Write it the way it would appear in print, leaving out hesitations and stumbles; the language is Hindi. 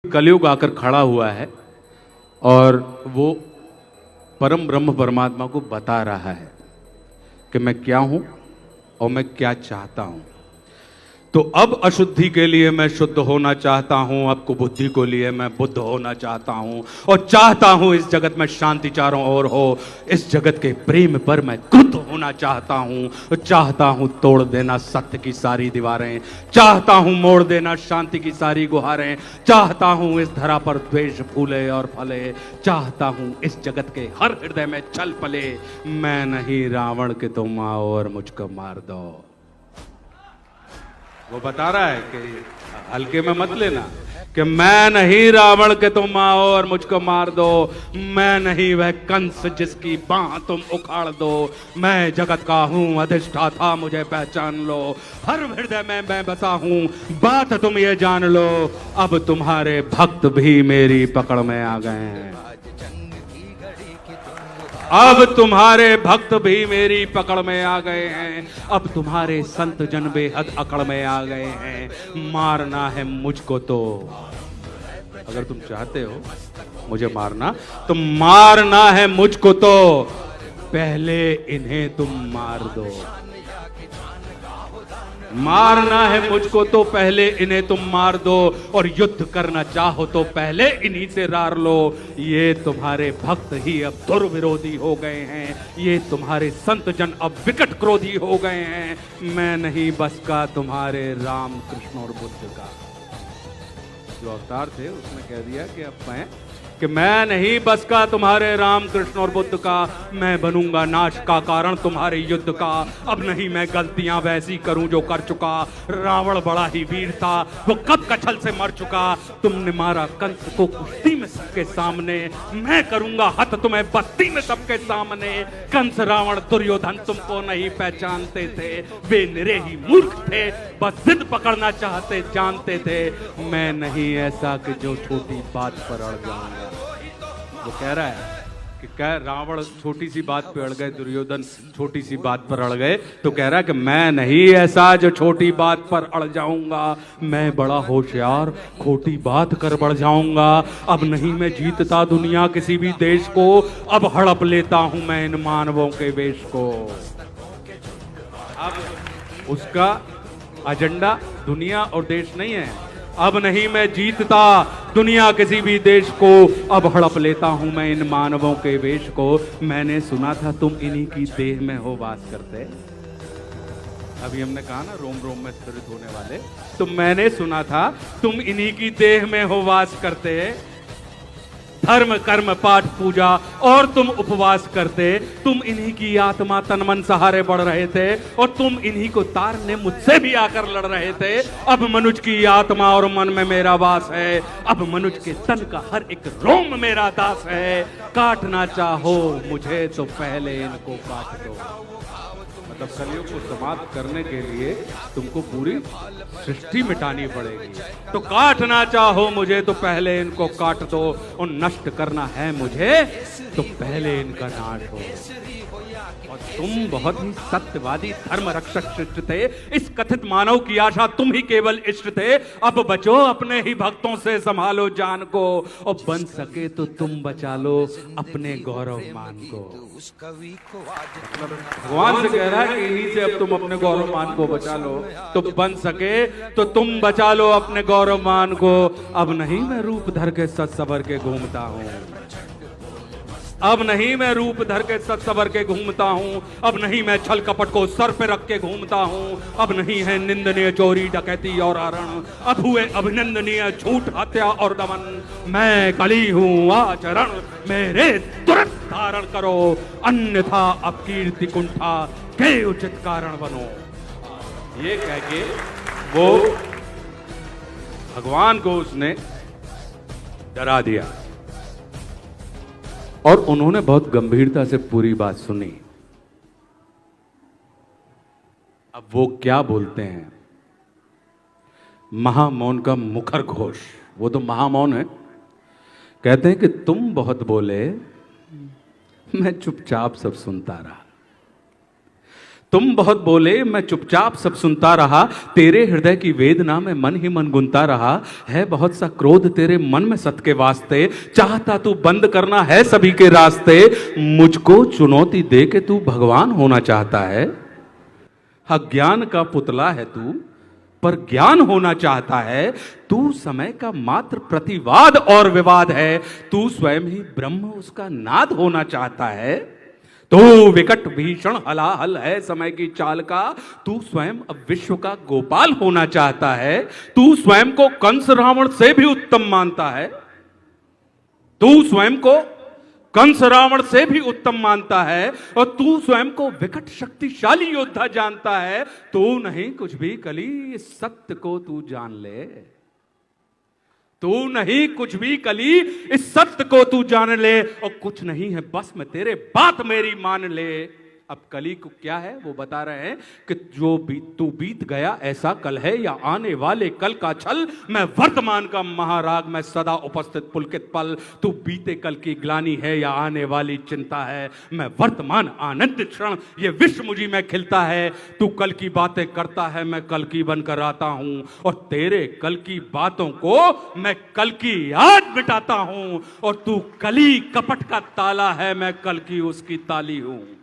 कलयुग आकर खड़ा हुआ है और वो परम ब्रह्म परमात्मा को बता रहा है कि मैं क्या हूं और मैं क्या चाहता हूं। तो अब अशुद्धि के लिए मैं शुद्ध होना चाहता हूं, अब कुबुद्धि को लिए मैं बुद्ध होना चाहता हूं और चाहता हूं इस जगत में शांति चारों ओर हो। इस जगत के प्रेम पर मैं क्रुद्ध होना चाहता हूं, चाहता हूं तोड़ देना सत्य की सारी दीवारें, चाहता हूं मोड़ देना शांति की सारी गुहारें, चाहता हूं इस धरा पर द्वेष फूले और फले, चाहता हूं इस जगत के हर हृदय में छल पले। मैं नहीं रावण के तुम आओ और मुझको मार दो। वो बता रहा है कि हल्के में मत लेना कि मैं नहीं रावण के तुम आओ और मुझको मार दो, मैं नहीं वह कंस जिसकी बाह तुम उखाड़ दो, मैं जगत का हूं अधिष्ठाता मुझे पहचान लो, हर हृदय में मैं बसा हूं बात तुम ये जान लो। अब तुम्हारे भक्त भी मेरी पकड़ में आ गए हैं, अब तुम्हारे भक्त भी मेरी पकड़ में आ गए हैं, अब तुम्हारे संत जन बेहद अकड़ में आ गए हैं। मारना है मुझको तो, अगर तुम चाहते हो मुझे मारना तो मारना है मुझको तो पहले इन्हें तुम मार दो, मारना है मुझको तो पहले इन्हें तुम मार दो, और युद्ध करना चाहो तो पहले इन्हीं से रार लो। ये तुम्हारे भक्त ही अब दुर्विरोधी हो गए हैं, ये तुम्हारे संत जन अब विकट क्रोधी हो गए हैं। मैं नहीं बस का तुम्हारे राम कृष्ण और बुद्ध का। जो अवतार थे उसने कह दिया कि मैं नहीं बस का तुम्हारे राम कृष्ण और बुद्ध का, मैं बनूंगा नाश का कारण तुम्हारे युद्ध का। अब नहीं मैं गलतियां वैसी करूं जो कर चुका, रावण बड़ा ही वीर था वो कब कछल से मर चुका। तुमने मारा कंस को कुश्ती में सबके सामने, मैं करूंगा हत तुम्हें बस्ती में सबके सामने। कंस रावण दुर्योधन तुमको नहीं पहचानते थे, वे निरे ही मूर्ख थे, बस जिद पकड़ना चाहते जानते थे। मैं नहीं ऐसा कि जो छोटी बात पर अड़ जाऊंगा। वो कह रहा है कि क्या रावण छोटी सी बात पे अड़ गए, दुर्योधन छोटी सी बात पर अड़ गए, तो कह रहा है कि मैं नहीं ऐसा जो छोटी बात पर अड़ जाऊंगा, मैं बड़ा होशियार खोटी बात कर बढ़ जाऊंगा। अब नहीं मैं जीतता दुनिया किसी भी देश को, अब हड़प लेता हूं मैं इन मानवों के वेश को। अब उसका एजेंडा दुनिया और देश नहीं है। अब नहीं मैं जीतता दुनिया किसी भी देश को, अब हड़प लेता हूं मैं इन मानवों के वेश को। मैंने सुना था तुम इन्हीं की देह में हो वास करते, अभी हमने कहा ना रोम रोम में स्थिरित होने वाले, तो मैंने सुना था तुम इन्हीं की देह में हो वास करते। धर्म कर्म पाठ पूजा और तुम उपवास करते, तुम इन्हीं की आत्मा तन मन सहारे बढ़ रहे थे, और तुम इन्हीं को तारने मुझसे भी आकर लड़ रहे थे। अब मनुष्य की आत्मा और मन में मेरा वास है, अब मनुष्य के तन का हर एक रोम मेरा दास है। काटना चाहो मुझे तो पहले इनको काट दो। मतलब कलयुग को समाप्त करने के लिए तुमको पूरी सृष्टि मिटानी पड़ेगी। तो काटना चाहो मुझे तो पहले इनको काट दो, और नष्ट करना है मुझे तो पहले इनका नाश हो। और तुम बहुत ही सत्यवादी धर्म रक्षक शिष्ट थे, इस कथित मानव की आशा तुम ही केवल इष्ट थे। अब बचो अपने ही भक्तों से संभालो जान को, और बन सके तो तुम बचा लो अपने गौरव मान को। भगवान से कह रहा है कि इन्हीं से अब तुम अपने गौरव मान को बचा लो, तो बन सके तो तुम बचा लो अपने गौरव मान को। अब नहीं मैं रूप धर के सच सबर के घूमता हूँ, अब नहीं मैं रूप धर के सच सबर के घूमता हूँ, अब नहीं मैं छल कपट को सर पे रख के घूमता हूँ, अब नहीं है निंदनीय चोरी डकैती और हरण, अब हुए अभिनंदनीय झूठ हत्या और दमन। मैं कली हूँ आचरण मेरे तुरंत धारण करो, अन्यथा अब कीर्ति कुंठा के उचित कारण बनो। ये कह के वो भगवान को उसने डरा दिया, और उन्होंने बहुत गंभीरता से पूरी बात सुनी। अब वो क्या बोलते हैं, महामौन का मुखर घोष, वो तो महामौन है। कहते हैं कि तुम बहुत बोले, मैं चुपचाप सब सुनता रहा, तुम बहुत बोले, मैं चुपचाप सब सुनता रहा। तेरे हृदय की वेदना में मन ही मन गुनता रहा। है बहुत सा क्रोध तेरे मन में सत के वास्ते, चाहता तू बंद करना है सभी के रास्ते। मुझको चुनौती दे के तू भगवान होना चाहता है। अज्ञान का पुतला है तू, पर ज्ञान होना चाहता है। तू समय का मात्र प्रतिवाद और विवाद है। तू स्वयं ही ब्रह्म उसका नाद होना चाहता है। तू विकट भीषण हलाहल है समय की चाल का। तू स्वयं अब विश्व का गोपाल होना चाहता है। तू स्वयं को कंस रावण से भी उत्तम मानता है। तू स्वयं को कंस रावण से भी उत्तम मानता है और तू स्वयं को विकट शक्तिशाली योद्धा जानता है। तू नहीं कुछ भी कली, इस सत्य को तू जान ले। तू नहीं कुछ भी कली, इस सत्य को तू जान ले। और कुछ नहीं है बस में तेरे बात मेरी मान ले। अब कली को क्या है वो बता रहे हैं कि जो तू बीत गया ऐसा कल है या आने वाले कल का छल। मैं वर्तमान का महाराग, मैं सदा उपस्थित पुलकित पल। तू बीते कल की ग्लानी है या आने वाली चिंता है। मैं वर्तमान आनंद क्षण, ये विश्व मुझी में खिलता है। तू कल की बातें करता है, मैं कल की बनकर आता हूं। और तेरे कल की बातों को मैं कल की याद मिटाता हूं। और तू कली कपट का ताला है, मैं कल की उसकी ताली हूं।